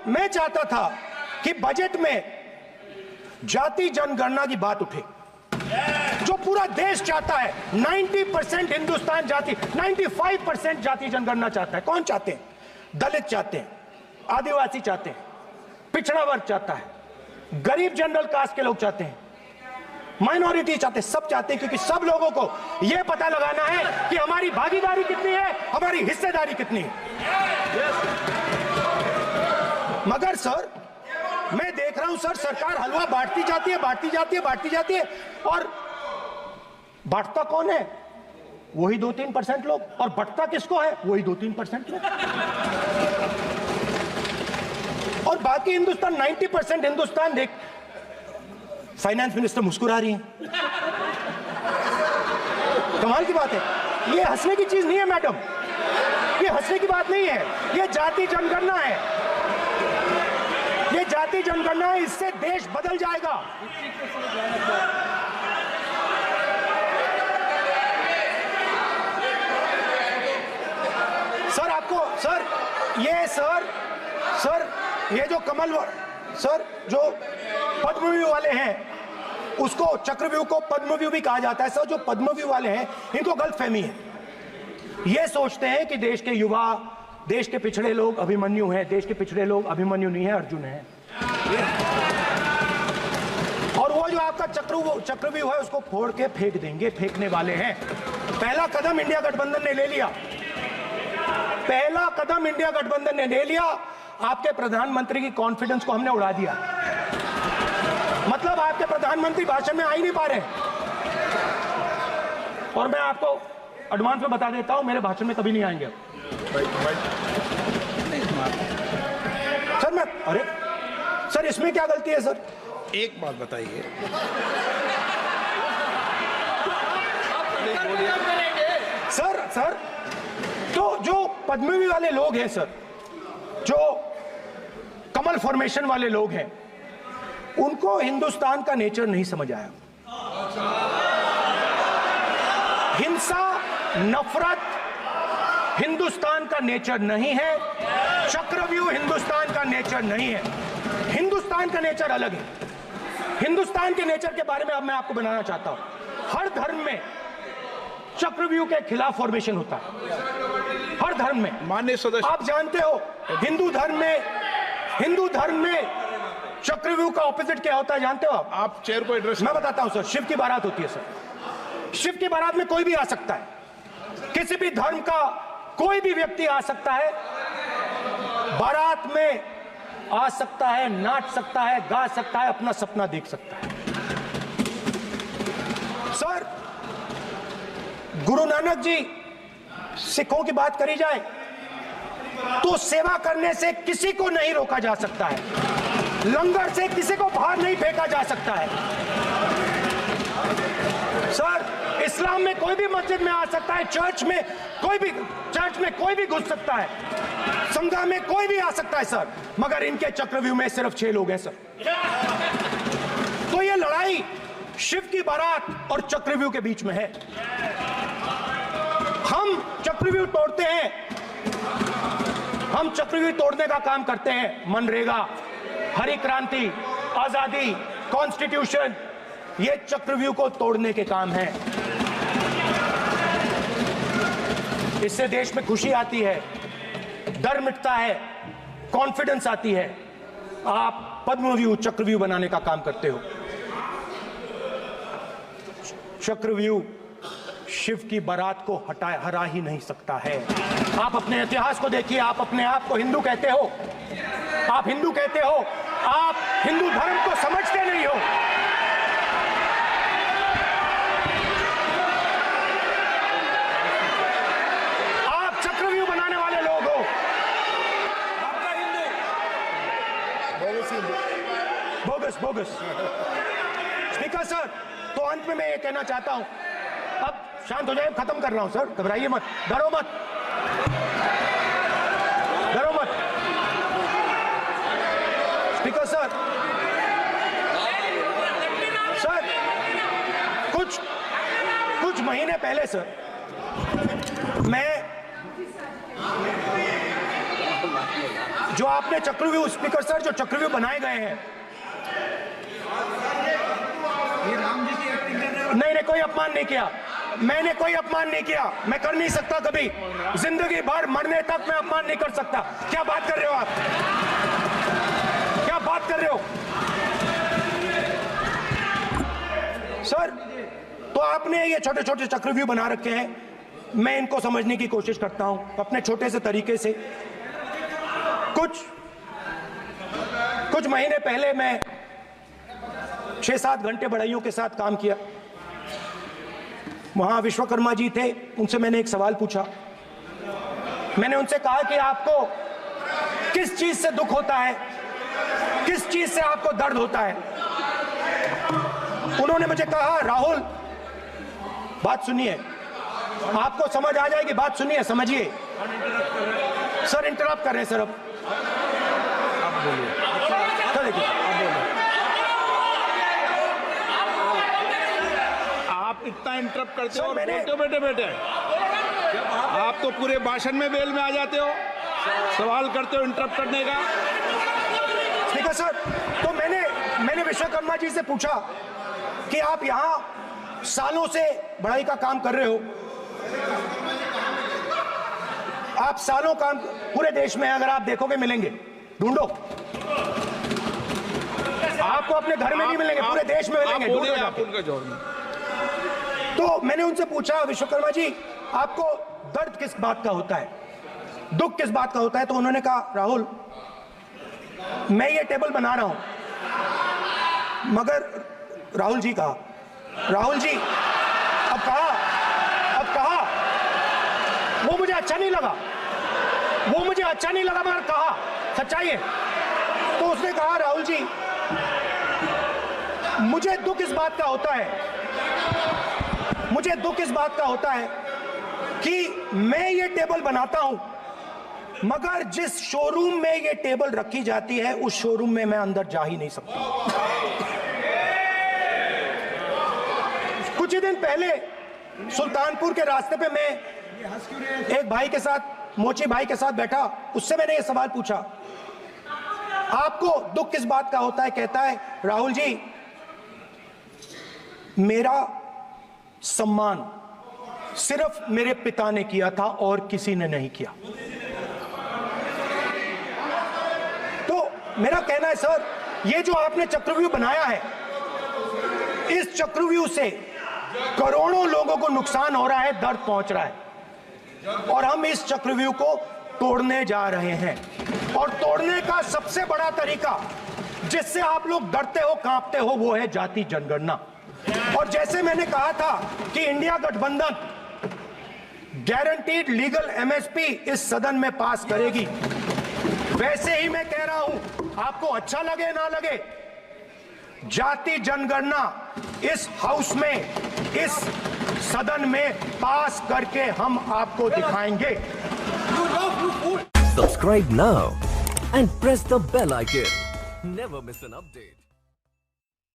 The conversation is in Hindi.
मैं चाहता था कि बजट में जाति जनगणना की बात उठे, जो पूरा देश चाहता है। 90% हिंदुस्तान जाति, 95% जाति जनगणना चाहता है। कौन चाहते हैं? दलित चाहते हैं, आदिवासी चाहते हैं, पिछड़ा वर्ग चाहता है, गरीब जनरल कास्ट के लोग चाहते हैं, माइनॉरिटी चाहते हैं, सब चाहते हैं, क्योंकि सब लोगों को यह पता लगाना है कि हमारी भागीदारी कितनी है, हमारी हिस्सेदारी कितनी है। मगर सर, मैं देख रहा हूं सर, सरकार हलवा बांटती जाती है, बांटती जाती है, बांटती जाती है, और बांटता कौन है? वही 2-3% लोग, और बंटता किसको है? वही 2-3% लोग, और बाकी हिंदुस्तान, 90% हिंदुस्तान देख। फाइनेंस मिनिस्टर मुस्कुरा रही हैं। कमाल की बात है। ये हंसने की चीज नहीं है मैडम, ये हंसने की बात नहीं है, ये जाति जनगणना है, ये जाति जनगणना है। इससे देश बदल जाएगा। सर आपको सर ये जो कमल सर, जो पद्मव्यूह वाले हैं, उसको चक्रव्यूह को पद्मव्यूह भी कहा जाता है। सर, जो पद्मव्यूह वाले हैं, इनको गलतफहमी है। ये सोचते हैं कि देश के युवा, देश के पिछड़े लोग अभिमन्यु हैं। देश के पिछड़े लोग अभिमन्यु नहीं है, अर्जुन है। और वो जो आपका चक्रव्यूह है, उसको फोड़ के फेंक देंगे, फेंकने वाले हैं। पहला कदम इंडिया गठबंधन ने ले लिया, पहला कदम इंडिया गठबंधन ने ले लिया। आपके प्रधानमंत्री की कॉन्फिडेंस को हमने उड़ा दिया। मतलब आपके प्रधानमंत्री भाषण में आ ही नहीं पा रहे। और मैं आपको एडवांस में बता देता हूं, मेरे भाषण में कभी नहीं आएंगे। सर अरे सर, इसमें क्या गलती है सर? एक बात बताइए, सर तो जो पद्मव्यूह वाले लोग हैं सर, जो कमल फॉर्मेशन वाले लोग हैं, उनको हिंदुस्तान का नेचर नहीं समझ आया। हिंसा, नफरत हिंदुस्तान का नेचर नहीं है। चक्रव्यूह हिंदुस्तान का नेचर नहीं है। हिंदुस्तान का नेचर अलग है। हिंदुस्तान के नेचर के बारे में अब मैं आपको बनाना चाहता हूं। हर धर्म में चक्रव्यूह के खिलाफ फॉर्मेशन होता है, हर धर्म में। माननीय सदस्य, आप जानते हो, हिंदू धर्म में चक्रव्यूह का ऑपोजिट क्या होता है, जानते हो आप चेयर को एड्रेस। मैं बताता हूं सर। शिव की बारात होती है सर। शिव की बारात में कोई भी आ सकता है, किसी भी धर्म का कोई भी व्यक्ति आ सकता है, बारात में आ सकता है, नाच सकता है, गा सकता है, अपना सपना देख सकता है। सर, गुरु नानक जी, सिखों की बात करी जाए तो सेवा करने से किसी को नहीं रोका जा सकता है, लंगर से किसी को बाहर नहीं फेंका जा सकता है। सर, इस्लाम में कोई भी मस्जिद में आ सकता है, चर्च में कोई भी घुस सकता है, संगम में कोई भी आ सकता है सर, मगर इनके चक्रव्यूह में सिर्फ 6 लोग हैं सर। तो ये लड़ाई शिव की बारात और चक्रव्यूह के बीच में है। हम चक्रव्यूह तोड़ते हैं, हम चक्रव्यूह तोड़ने का काम करते हैं। मनरेगा, हरी क्रांति, आजादी, कॉन्स्टिट्यूशन, ये चक्रव्यूह को तोड़ने के काम है। इससे देश में खुशी आती है, डर मिटता है, कॉन्फिडेंस आती है। आप पद्मव्यूह चक्रव्यूह बनाने का काम करते हो। चक्रव्यूह शिव की बारात को हरा ही नहीं सकता है। आप अपने इतिहास को देखिए। आप अपने आप को हिंदू कहते हो, आप हिंदू कहते हो, आप हिंदू धर्म को समझते नहीं हो। आप चक्रव्यूह बनाने वाले लोग हो। बोगस। स्पीकर सर, तो अंत में मैं ये कहना चाहता हूं, अब शांत हो जाए, खत्म कर रहा हूं सर, घबराइए मत, डरो मत। स्पीकर सर, कुछ महीने पहले सर, मैं जो आपने चक्रव्यूह, स्पीकर सर, जो चक्रव्यूह बनाए गए हैं, नहीं, कोई अपमान नहीं किया, मैंने कोई अपमान नहीं किया, मैं कर नहीं सकता कभी, जिंदगी भर मरने तक मैं अपमान नहीं कर सकता। क्या बात कर रहे हो आप, क्या बात कर रहे हो सर? तो आपने ये छोटे छोटे चक्रव्यूह बना रखे हैं, मैं इनको समझने की कोशिश करता हूं अपने छोटे से तरीके से। कुछ महीने पहले मैं 6-7 घंटे बढ़इयों के साथ काम किया। वहां विश्वकर्मा जी थे, उनसे मैंने एक सवाल पूछा। मैंने उनसे कहा कि आपको किस चीज से दुख होता है, किस चीज से आपको दर्द होता है? उन्होंने मुझे कहा, राहुल बात सुनिए, आपको समझ आ जाएगी, बात सुनिए, समझिए। सर इंटरप्ट कर रहे हैं सर, अब बोलिए, देखिए आप इतना इंटरप्ट करते हो और मैंने- बोलते हो बेटे आप तो पूरे भाषण में बेल में आ जाते हो, सवाल करते हो इंटरप्ट करने का। ठीक है सर, तो मैंने विश्वकर्मा जी से पूछा कि आप यहां सालों से बढ़ाई का काम कर रहे हो, आप सालों काम पूरे देश में, अगर आप देखोगे मिलेंगे, ढूंढो, आपको अपने घर में नहीं मिलेंगे, पूरे देश में मिलेंगे, ढूंढो जाके। उनका जवाब। तो मैंने उनसे पूछा, विश्वकर्मा जी आपको दर्द किस बात का होता है, दुख किस बात का होता है? तो उन्होंने कहा, राहुल मैं ये टेबल बना रहा हूं, मगर राहुल जी कहा, राहुल जी अब कहा वो मुझे अच्छा नहीं लगा, मगर कहा सच्चाई है। तो उसने कहा, राहुल जी मुझे दुख इस बात का होता है कि मैं ये टेबल बनाता हूं, मगर जिस शोरूम में ये टेबल रखी जाती है उस शोरूम में मैं अंदर जा ही नहीं सकता। कुछ ही दिन पहले सुल्तानपुर के रास्ते पे मैं एक भाई के साथ, मोची भाई के साथ बैठा, उससे मैंने ये सवाल पूछा, आपको दुख किस बात का होता है? कहता है, राहुल जी मेरा सम्मान सिर्फ मेरे पिता ने किया था और किसी ने नहीं किया। तो मेरा कहना है सर, ये जो आपने चक्रव्यूह बनाया है, इस चक्रव्यूह से करोड़ों लोगों को नुकसान हो रहा है, दर्द पहुंच रहा है, और हम इस चक्रव्यूह को तोड़ने जा रहे हैं। और तोड़ने का सबसे बड़ा तरीका जिससे आप लोग डरते हो, कांपते हो, वो है जाति जनगणना। और जैसे मैंने कहा था कि इंडिया गठबंधन गारंटीड लीगल एमएसपी इस सदन में पास करेगी, वैसे ही मैं कह रहा हूं, आपको अच्छा लगे ना लगे, जाति जनगणना इस हाउस में, इस सदन में पास करके हम आपको दिखाएंगे। Subscribe now and press the bell icon. Never miss an update.